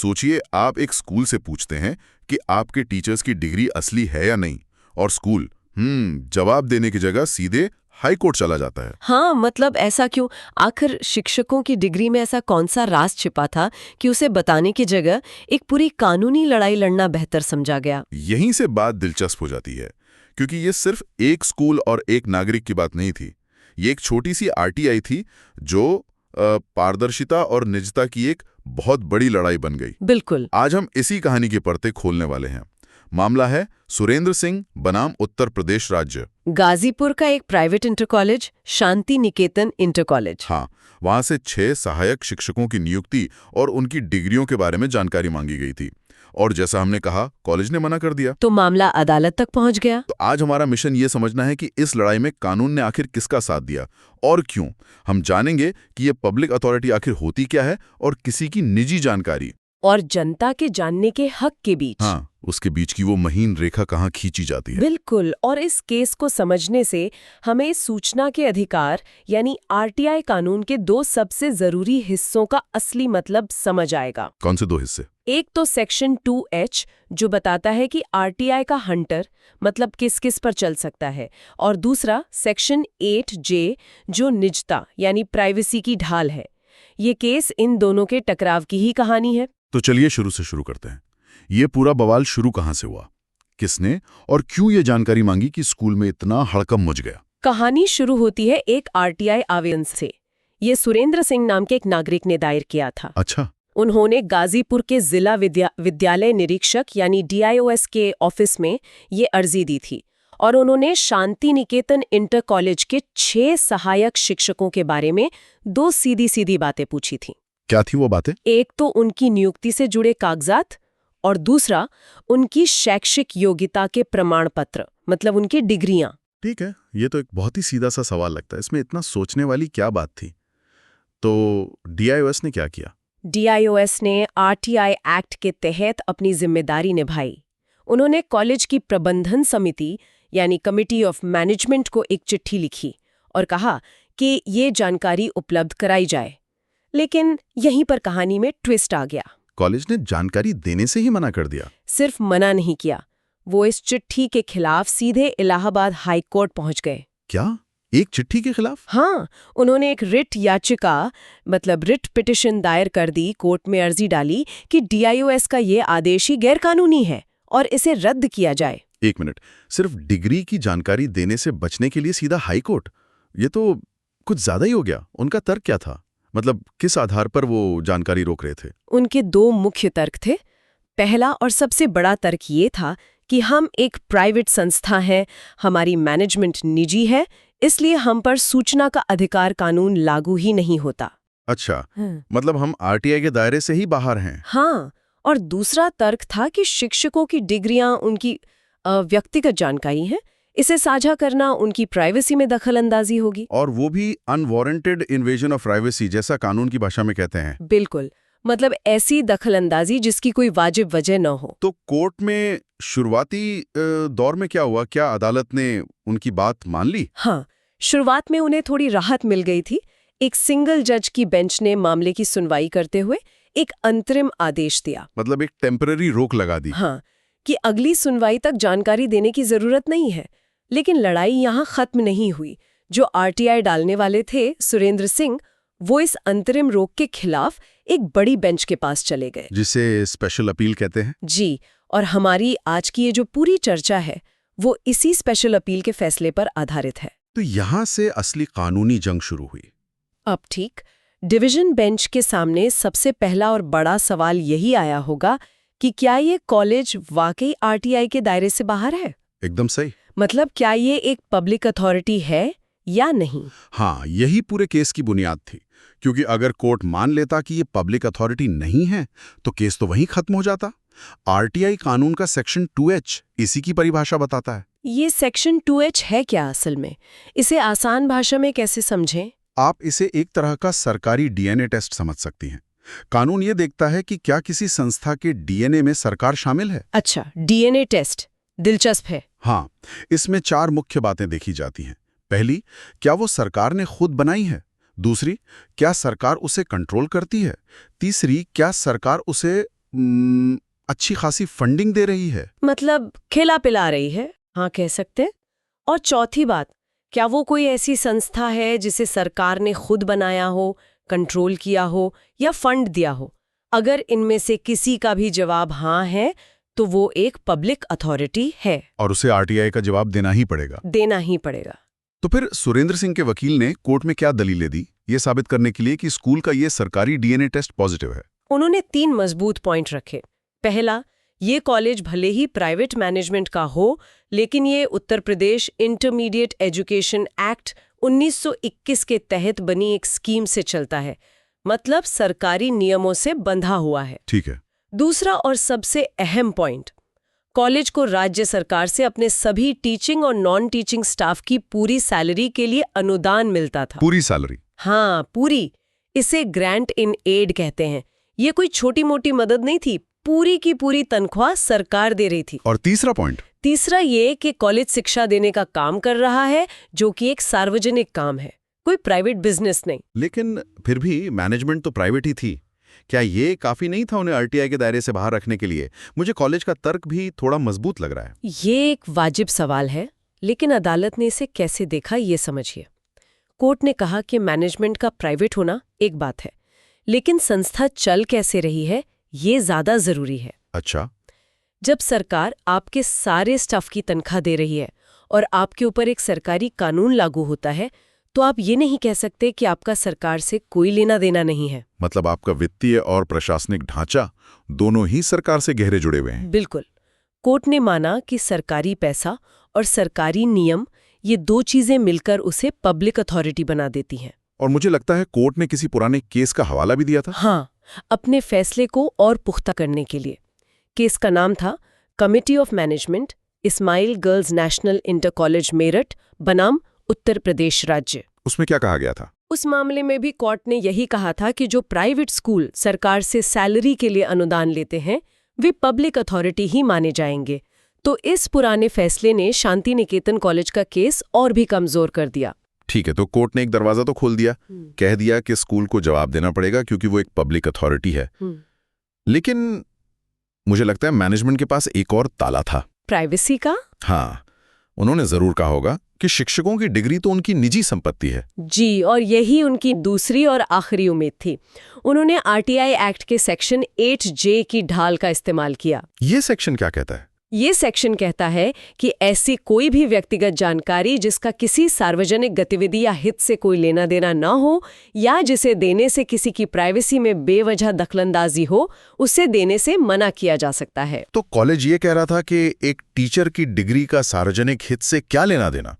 सोचिए, आप एक स्कूल से पूछते हैं कि आपके टीचर्स की डिग्री असली है या नहीं, और स्कूल जवाब देने की जगह सीधे हाई कोर्ट चला जाता है। हाँ, मतलब ऐसा क्यों? आखिर शिक्षकों की डिग्री में ऐसा कौन सा राज छिपा था कि उसे बताने की जगह एक पूरी कानूनी लड़ाई लड़ना बेहतर समझा गया? यहीं से बात दिलचस्प हो जाती है, क्योंकि ये सिर्फ एक स्कूल और एक नागरिक की बात नहीं थी। ये एक छोटी सी आरटीआई थी जो पारदर्शिता और निजता की एक बहुत बड़ी लड़ाई बन गई। बिल्कुल। आज हम इसी कहानी के परते खोलने वाले हैं। मामला है सुरेंद्र सिंह बनाम उत्तर प्रदेश राज्य। गाजीपुर का एक private inter college, Shanti Niketan inter college. हाँ, वहां से 6 सहायक शिक्षकों की नियुक्ति और उनकी डिग्रियों के बारे में जानकारी मांगी गई थी, और जैसा हमने कहा, कॉलेज ने मना कर दिया। तो मामला अदालत तक पहुंच गया। तो आज हमारा मिशन ये समझना है कि इस लड़ाई में कानून ने आखिर किसका साथ दिया और क्यों। हम जानेंगे कि ये पब्लिक अथॉरिटी आखिर होती क्या है और किसी की निजी जानकारी और जनता के जानने के हक के बीच। हाँ, उसके बीच की वो महीन रेखा कहाँ खींची जाती है। बिल्कुल। और इस केस को समझने से हमें सूचना के अधिकार यानी आरटीआई कानून के 2 सबसे जरूरी हिस्सों का असली मतलब समझ आएगा। कौन से 2 हिस्से? एक तो सेक्शन 2H जो बताता है कि आरटीआई का हंटर मतलब किस किस पर चल सकता है, और दूसरा सेक्शन 8J जो निजता यानी प्राइवेसी की ढाल है। ये केस इन दोनों के टकराव की ही कहानी है। तो चलिए शुरू से शुरू करते हैं। ये पूरा बवाल शुरू कहाँ से हुआ? किसने और क्यों ये जानकारी मांगी कि स्कूल में इतना हड़कंप मच गया? कहानी शुरू होती है एक आरटीआई आवेदन से। ये सुरेंद्र सिंह नाम के एक नागरिक ने दायर किया था। अच्छा। उन्होंने गाजीपुर के जिला विद्यालय निरीक्षक यानी DIOS के ऑफिस में ये अर्जी दी थी, और उन्होंने शांति निकेतन इंटर कॉलेज के 6 सहायक शिक्षकों के बारे में 2 सीधी-सीधी बातें पूछी थी। क्या थी वो बातें? एक तो उनकी नियुक्ति से जुड़े कागजात, और दूसरा उनकी शैक्षिक योग्यता के प्रमाण पत्र, मतलब उनकी डिग्रियां। ठीक है, ये तो एक बहुत ही सीधा सा सवाल लगता है। इसमें इतना सोचने वाली क्या बात थी? तो DIOS ने क्या किया? DIOS ने RTI एक्ट के तहत अपनी जिम्मेदारी निभाई। उन्होंने कॉलेज की प्रबंधन समिति यानी कमिटी ऑफ मैनेजमेंट को एक चिट्ठी लिखी और कहा कि ये जानकारी उपलब्ध कराई जाए। लेकिन यहीं पर कहानी में ट्विस्ट आ गया। कॉलेज ने जानकारी देने से ही मना कर दिया? सिर्फ मना नहीं किया, वो इस चिट्ठी के खिलाफ सीधे इलाहाबाद हाई कोर्ट पहुंच गए। क्या? एक चिट्ठी के खिलाफ? हाँ, उन्होंने एक रिट याचिका मतलब रिट पिटिशन दायर कर दी, कोर्ट में अर्जी डाली कि DIOS का ये आदेश ही गैरकानूनी है और इसे रद्द किया जाए। एक मिनट, सिर्फ डिग्री की जानकारी देने से बचने के लिए सीधा हाई कोर्ट? ये तो कुछ ज्यादा ही हो गया। उनका तर्क क्या था? मतलब किस आधार पर वो जानकारी रोक रहे थे? उनके 2 मुख्य तर्क थे। पहला और सबसे बड़ा तर्क ये था कि हम एक प्राइवेट संस्था हैं, हमारी मैनेजमेंट निजी है, इसलिए हम पर सूचना का अधिकार कानून लागू ही नहीं होता। अच्छा, मतलब हम RTI के दायरे से ही बाहर हैं। हाँ, और दूसरा तर्क था कि शिक्षकों की डिग्रियां उनकी व्यक्तिगत जानकारी है, इसे साझा करना उनकी प्राइवेसी में दखलंदाजी होगी। और वो भी अनवारंटेड इन्वेजन ऑफ प्राइवेसी, जैसा कानून की भाषा में कहते हैं। बिल्कुल, मतलब ऐसी दखलंदाजी जिसकी कोई वाजिब वजह न हो। तो कोर्ट में शुरुआती दौर में क्या हुआ? क्या अदालत ने उनकी बात मान ली? हाँ, शुरुआत में उन्हें थोड़ी राहत मिल गई थी। एक सिंगल जज की बेंच ने मामले की सुनवाई करते हुए एक अंतरिम आदेश दिया। मतलब एक टेम्पररी रोक लगा दी। हाँ, कि अगली सुनवाई तक जानकारी देने की जरूरत नहीं है। लेकिन लड़ाई यहाँ खत्म नहीं हुई। जो RTI डालने वाले थे, सुरेंद्र सिंह, वो इस अंतरिम रोक के खिलाफ एक बड़ी बेंच के पास चले गए, जिसे स्पेशल अपील कहते हैं। जी, और हमारी आज की ये जो पूरी चर्चा है वो इसी स्पेशल अपील के फैसले पर आधारित है। तो यहाँ से असली कानूनी जंग शुरू हुई। अब ठीक, डिवीजन बेंच के सामने सबसे पहला और बड़ा सवाल यही आया होगा कि क्या ये कॉलेज वाकई RTI के दायरे से बाहर है? एकदम सही। मतलब क्या ये एक पब्लिक अथॉरिटी है या नहीं? हाँ, यही पूरे केस की बुनियाद थी। क्योंकि अगर कोर्ट मान लेता कि ये पब्लिक अथॉरिटी नहीं है, तो केस तो वहीं खत्म हो जाता। RTI कानून का सेक्शन 2H इसी की परिभाषा बताता है। ये सेक्शन 2H है क्या असल में? इसे आसान भाषा में कैसे समझें? आप इसे एक तरह का सरकारी DNA टेस्ट समझ सकती हैं। कानून ये देखता है कि क्या किसी संस्था के DNA में सरकार शामिल है। अच्छा, DNA टेस्ट दिलचस्प है। हाँ, इसमें 4 मुख्य बातें देखी जाती हैं। पहली, क्या वो सरकार ने खुद बनाई है? दूसरी, क्या सरकार उसे कंट्रोल करती है? तीसरी, क्या सरकार उसे अच्छी खासी फंडिंग दे रही है। मतलब खिला पिला रही है, हाँ कह सकते हैं। और चौथी बात, क्या वो कोई ऐसी संस्था है जिसे सरकार ने खुद बनाया हो, कंट्रोल किया हो या फंड दिया हो? अगर इनमें से किसी का भी जवाब हाँ है तो वो एक पब्लिक अथॉरिटी है, और उसे आरटीआई का जवाब देना ही पड़ेगा। देना ही पड़ेगा। तो फिर सुरेंद्र सिंह के वकील ने कोर्ट में क्या दलीलें दी ये साबित करने के लिए कि स्कूल का ये सरकारी डीएनए टेस्ट पॉजिटिव है? उन्होंने 3 मजबूत पॉइंट रखे। पहला, ये कॉलेज भले ही प्राइवेट मैनेजमेंट का हो, लेकिन ये Uttar Pradesh intermediate education act 1921 के तहत बनी एक स्कीम से चलता है, मतलब सरकारी नियमों से बंधा हुआ है। ठीक है। दूसरा और सबसे अहम पॉइंट, कॉलेज को राज्य सरकार से अपने सभी टीचिंग और नॉन टीचिंग स्टाफ की पूरी सैलरी के लिए अनुदान मिलता था। पूरी सैलरी? हाँ, पूरी। इसे ग्रांट इन एड कहते हैं। ये कोई छोटी मोटी मदद नहीं थी, पूरी की पूरी तनख्वाह सरकार दे रही थी। और तीसरा पॉइंट? तीसरा ये कि कॉलेज शिक्षा देने का काम कर रहा है, जो कि एक सार्वजनिक काम है, कोई प्राइवेट बिजनेस नहीं। लेकिन फिर भी मैनेजमेंट तो प्राइवेट ही थी। क्या ये काफी नहीं था उन्हें आरटीआई के दायरे से बाहर रखने के लिए? मुझे कॉलेज का तर्क भी थोड़ा मजबूत लग रहा है। ये एक वाजिब सवाल है, लेकिन अदालत ने इसे कैसे देखा ये समझिए। कोर्ट ने कहा कि मैनेजमेंट का प्राइवेट होना एक बात है, लेकिन संस्था चल कैसे रही है ये ज्यादा जरूरी है। अच्छा। जब सरकार आपके सारे स्टाफ की तनख्वाह दे रही है और आपके ऊपर एक सरकारी कानून लागू होता है, तो आप ये नहीं कह सकते कि आपका सरकार से कोई लेना देना नहीं है। मतलब आपका वित्तीय और प्रशासनिक ढांचा दोनों ही सरकार से गहरे जुड़े हुए हैं। बिल्कुल। कोर्ट ने माना कि सरकारी पैसा और सरकारी नियम, ये 2 चीजें मिलकर उसे पब्लिक अथॉरिटी बना देती हैं। और मुझे लगता है कोर्ट ने किसी पुराने केस का हवाला भी दिया था। हाँ, अपने फैसले को और पुख्ता करने के लिए। केस का नाम था committee of management, Ismail girls national inter college Meerut बनाम उत्तर प्रदेश राज्य। उसमें क्या कहा गया था? उस मामले में भी कोर्ट ने यही कहा था कि जो प्राइवेट स्कूल सरकार से सैलरी के लिए अनुदान लेते हैं, वे पब्लिक अथॉरिटी ही माने जाएंगे। तो इस पुराने फैसले ने शांति निकेतन कॉलेज का केस और भी कमजोर कर दिया। ठीक है, तो कोर्ट ने एक दरवाजा तो खोल दिया, कह दिया कि स्कूल को जवाब देना पड़ेगा क्योंकि वो एक पब्लिक अथॉरिटी है। लेकिन मुझे लगता है मैनेजमेंट के पास एक और ताला था। प्राइवेसी का? हाँ, उन्होंने जरूर कहा होगा कि शिक्षकों की डिग्री तो उनकी निजी संपत्ति है। जी, और यही उनकी दूसरी और आखिरी उम्मीद थी। उन्होंने आरटीआई एक्ट के सेक्शन 8J की ढाल का इस्तेमाल किया। ये सेक्शन क्या कहता है? ये सेक्शन कहता है कि ऐसी कोई भी व्यक्तिगत जानकारी जिसका किसी सार्वजनिक गतिविधि या हित से कोई लेना देना न हो, या जिसे देने से किसी की प्राइवेसी में बेवजह दखलंदाजी हो, उसे देने से मना किया जा सकता है। तो कॉलेज ये कह रहा था कि एक टीचर की डिग्री का सार्वजनिक हित से क्या लेना देना?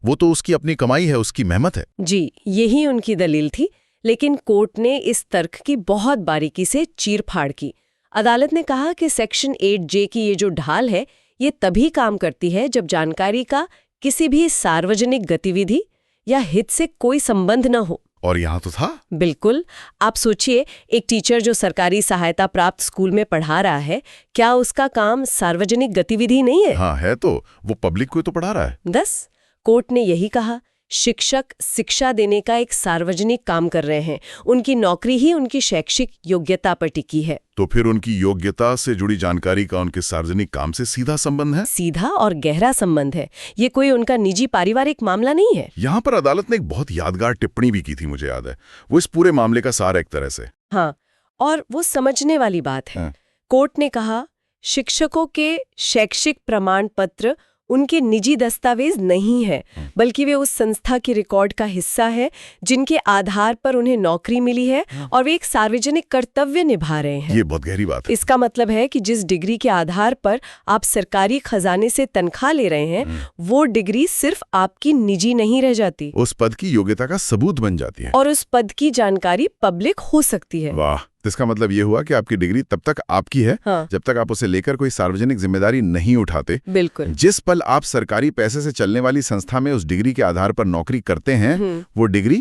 वो तो उसकी अपनी कमाई है, उसकी मेहनत है। जी, यही उनकी दलील थी, लेकिन कोर्ट ने इस तर्क की बहुत बारीकी से चीर-फाड़ की। अदालत ने कहा कि सेक्शन 8J की ये जो ढाल है, ये तभी काम करती है जब जानकारी का किसी भी सार्वजनिक गतिविधि या हित से कोई संबंध न हो। और यहाँ तो था। बिल्कुल। आप सोचिए, एक टीचर जो सरकारी सहायता प्राप्त स्कूल में पढ़ा रहा है, क्या उसका काम सार्वजनिक गतिविधि नहीं है? हाँ है, तो वो पब्लिक को तो पढ़ा रहा है। 10 कोर्ट ने यही कहा, शिक्षक शिक्षा देने का एक सार्वजनिक काम कर रहे हैं, उनकी नौकरी ही उनकी शैक्षिक योग्यता पर टिकी है। तो फिर उनकी योग्यता से जुड़ी जानकारी का उनके सार्वजनिक काम से सीधा संबंध है। सीधा और गहरा संबंध है, ये कोई उनका निजी पारिवारिक मामला नहीं है। यहाँ पर अदालत ने एक बहुत यादगार टिप्पणी भी की थी, मुझे याद है। वो इस पूरे मामले का सार एक तरह से। हाँ, और वो समझने वाली बात है। कोर्ट ने कहा, शिक्षकों के शैक्षिक प्रमाण पत्र उनके निजी दस्तावेज नहीं है, बल्कि वे उस संस्था के रिकॉर्ड का हिस्सा है जिनके आधार पर उन्हें नौकरी मिली है, और वे एक सार्वजनिक कर्तव्य निभा रहे हैं। ये बहुत गहरी बात है। इसका मतलब है कि जिस डिग्री के आधार पर आप सरकारी खजाने से तनख्वाह ले रहे हैं, वो डिग्री सिर्फ आपकी निजी नहीं रह जाती, उस पद की योग्यता का सबूत बन जाती है, और उस पद की जानकारी पब्लिक हो सकती है। वाह, इसका मतलब ये हुआ कि आपकी डिग्री तब तक आपकी है, हाँ। जब तक आप उसे लेकर कोई सार्वजनिक जिम्मेदारी नहीं उठाते। बिल्कुल। जिस पल आप सरकारी पैसे से चलने वाली संस्था में उस डिग्री के आधार पर नौकरी करते हैं, वो डिग्री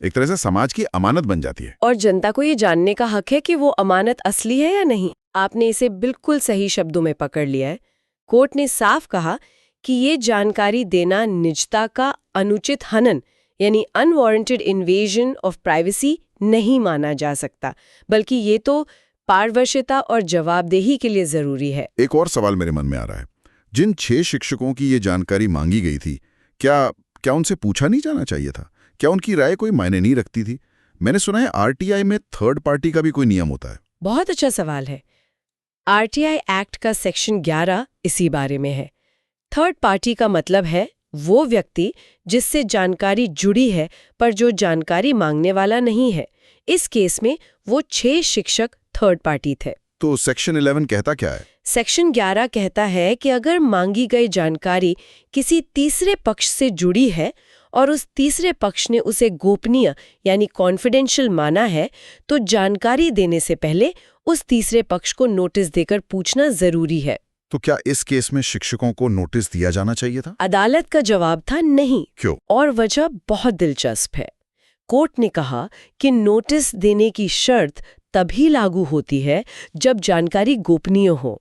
एक तरह से समाज की अमानत बन जाती है। और जनता को ये जानने का हक है कि वो अमानत असली है या नहीं। आपने इसे बिल्कुल सही शब्दों में पकड़ लिया है। कोर्ट ने साफ कहा कि ये जानकारी देना निजता का अनुचित हनन, यानी अनवारंटेड इन्वेजन ऑफ प्राइवेसी नहीं माना जा सकता, बल्कि ये तो पारदर्शिता और जवाबदेही के लिए जरूरी है। एक और सवाल मेरे मन में आ रहा है, जिन 6 शिक्षकों की ये जानकारी मांगी गई थी, क्या उनसे पूछा नहीं जाना चाहिए था? क्या उनकी राय कोई मायने नहीं रखती थी? मैंने सुना है आरटीआई में थर्ड पार्टी का भी कोई नियम होता है। बहुत अच्छा सवाल है। आरटीआई एक्ट का सेक्शन 11 इसी बारे में है। थर्ड पार्टी का मतलब है वो व्यक्ति जिससे जानकारी जुड़ी है पर जो जानकारी मांगने वाला नहीं है। इस केस में वो 6 शिक्षक थर्ड पार्टी थे। तो सेक्शन 11 कहता क्या है? सेक्शन 11 कहता है कि अगर मांगी गई जानकारी किसी तीसरे पक्ष से जुड़ी है और उस तीसरे पक्ष ने उसे गोपनीय यानी कॉन्फिडेंशियल माना है, तो जानकारी देने से पहले उस तीसरे पक्ष को नोटिस देकर पूछना जरूरी है। तो क्या इस केस में शिक्षकों को नोटिस दिया जाना चाहिए था? अदालत का जवाब था नहीं। क्यों? और वजह बहुत दिलचस्प है। कोर्ट ने कहा कि नोटिस देने की शर्त तभी लागू होती है जब जानकारी गोपनीय हो।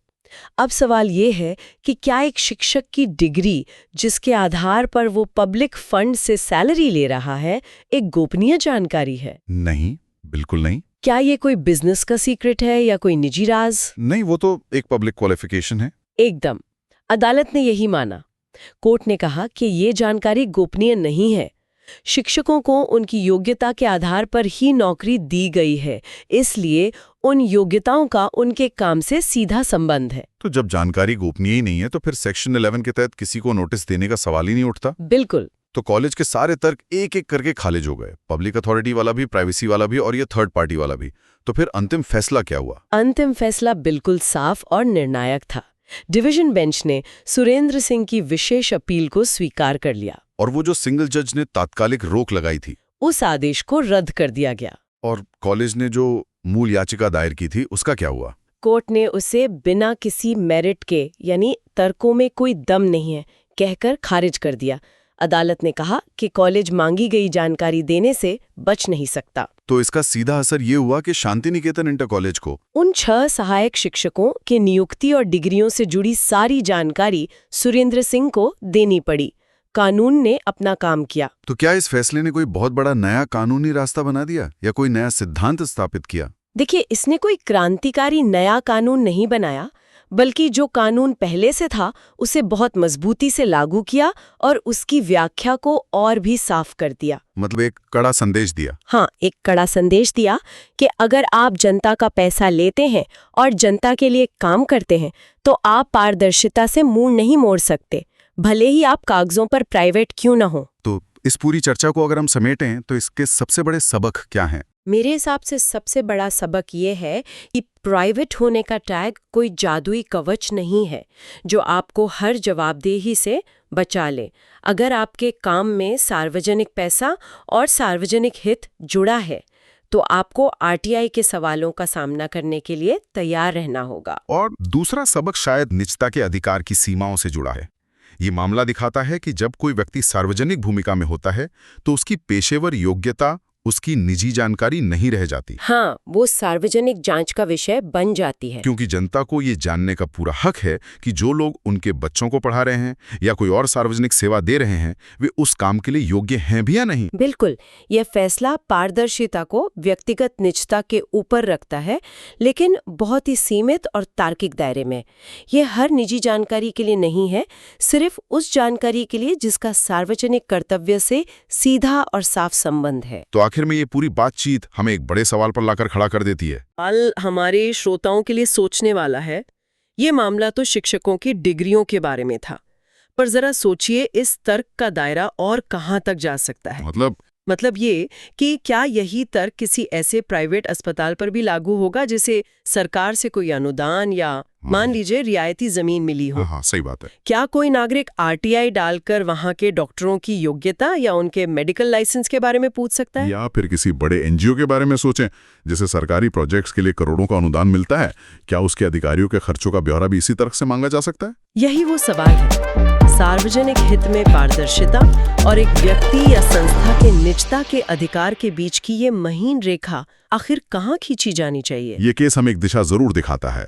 अब सवाल ये है कि क्या एक शिक्षक की डिग्री जिसके आधार पर वो पब्लिक फंड से सैलरी ले रहा है एक गोपनीय जानकारी है? नहीं, बिल्कुल नहीं। क्या ये कोई बिजनेस का सीक्रेट है या कोई निजी राज? नहीं, वो तो एक पब्लिक क्वालिफिकेशन है। एकदम। अदालत ने यही माना। कोर्ट ने कहा कि ये जानकारी गोपनीय नहीं है। शिक्षकों को उनकी योग्यता के आधार पर ही नौकरी दी गई है, इसलिए उन योग्यताओं का उनके काम से सीधा संबंध है। तो जब जानकारी गोपनीय ही नहीं है तो फिर सेक्शन 11 के तहत किसी को नोटिस देने का सवाल ही नहीं उठता। बिल्कुल। तो कॉलेज के सारे तर्क एक एक करके खारिज हो गए, पब्लिक अथॉरिटी वाला भी, प्राइवेसी वाला भी और ये थर्ड पार्टी वाला भी। तो फिर अंतिम फैसला क्या हुआ? अंतिम फैसला बिल्कुल साफ और निर्णायक था। डिवीजन बेंच ने सुरेंद्र सिंह की विशेष अपील को स्वीकार कर लिया और वो जो सिंगल जज ने तात्कालिक रोक लगाई थी, उस आदेश को रद्द कर दिया गया। और कॉलेज ने जो मूल याचिका दायर की थी उसका क्या हुआ? कोर्ट ने उसे बिना किसी मेरिट के यानी तर्कों में कोई दम नहीं है कहकर खारिज कर दिया। अदालत ने कहा कि कॉलेज मांगी गई जानकारी देने से बच नहीं सकता। तो इसका सीधा असर ये हुआ कि शांति निकेतन इंटर कॉलेज को उन 6 सहायक शिक्षकों के नियुक्ति और डिग्रियों से जुड़ी सारी जानकारी सुरेंद्र सिंह को देनी पड़ी। कानून ने अपना काम किया। तो क्या इस फैसले ने कोई बहुत बड़ा नया कानूनी रास्ता बना दिया या कोई नया सिद्धांत स्थापित किया? देखिए, इसने कोई क्रांतिकारी नया कानून नहीं बनाया, बल्कि जो कानून पहले से था उसे बहुत मजबूती से लागू किया और उसकी व्याख्या को और भी साफ कर दिया। मतलब एक कड़ा संदेश दिया। हाँ, एक कड़ा संदेश दिया कि अगर आप जनता का पैसा लेते हैं और जनता के लिए काम करते हैं तो आप पारदर्शिता से मुंह नहीं मोड़ सकते, भले ही आप कागजों पर प्राइवेट क्यों ना हो। तो इस पूरी चर्चा को अगर हम समेटें तो इसके सबसे बड़े सबक क्या हैं? मेरे हिसाब से सबसे बड़ा सबक ये है कि प्राइवेट होने का टैग कोई जादुई कवच नहीं है जो आपको हर जवाबदेही से बचा ले। अगर आपके काम में सार्वजनिक पैसा और सार्वजनिक हित जुड़ा है तो आपको आरटीआई के सवालों का सामना करने के लिए तैयार रहना होगा। और दूसरा सबक शायद निजता के अधिकार की सीमाओं से जुड़ा है। ये मामला दिखाता है कि जब कोई व्यक्ति सार्वजनिक भूमिका में होता है तो उसकी पेशेवर योग्यता उसकी निजी जानकारी नहीं रह जाती। हाँ, वो सार्वजनिक जांच का विषय बन जाती है। क्योंकि जनता को ये जानने का पूरा हक है कि जो लोग उनके बच्चों को पढ़ा रहे हैं या कोई और सार्वजनिक सेवा दे रहे हैं वे उस काम के लिए योग्य हैं भी या नहीं। बिल्कुल, यह फैसला पारदर्शिता को व्यक्तिगत निजता के ऊपर रखता है, लेकिन बहुत ही सीमित और तार्किक दायरे में। यह हर निजी जानकारी के लिए नहीं है, सिर्फ उस जानकारी के लिए जिसका सार्वजनिक कर्तव्य से सीधा और साफ संबंध है। तो आखिर में ये पूरी बातचीत हमें एक बड़े सवाल पर लाकर खड़ा कर देती है। सवाल हमारे श्रोताओं के लिए सोचने वाला है। ये मामला तो शिक्षकों की डिग्रियों के बारे में था, पर जरा सोचिए इस तर्क का दायरा और कहां तक जा सकता है। मतलब ये कि क्या यही तर्क किसी ऐसे प्राइवेट अस्पताल पर भी लागू होगा जिसे सरकार से कोई अनुदान या मान लीजिए रियायती जमीन मिली हो। हाँ, सही बात है। क्या कोई नागरिक आरटीआई डालकर वहां के डॉक्टरों की योग्यता या उनके मेडिकल लाइसेंस के बारे में पूछ सकता है? या फिर किसी बड़े एनजीओ के बारे में सोचें जिसे सरकारी प्रोजेक्ट्स के लिए करोड़ों का अनुदान मिलता है, क्या उसके अधिकारियों के खर्चों का ब्यौरा भी इसी तर्क से मांगा जा सकता है? यही वो सवाल है। सार्वजनिक हित में पारदर्शिता और एक व्यक्ति या संस्था के निजता के अधिकार के बीच की ये महीन रेखा आखिर कहाँ खींची जानी चाहिए? ये केस हमें एक दिशा जरूर दिखाता है।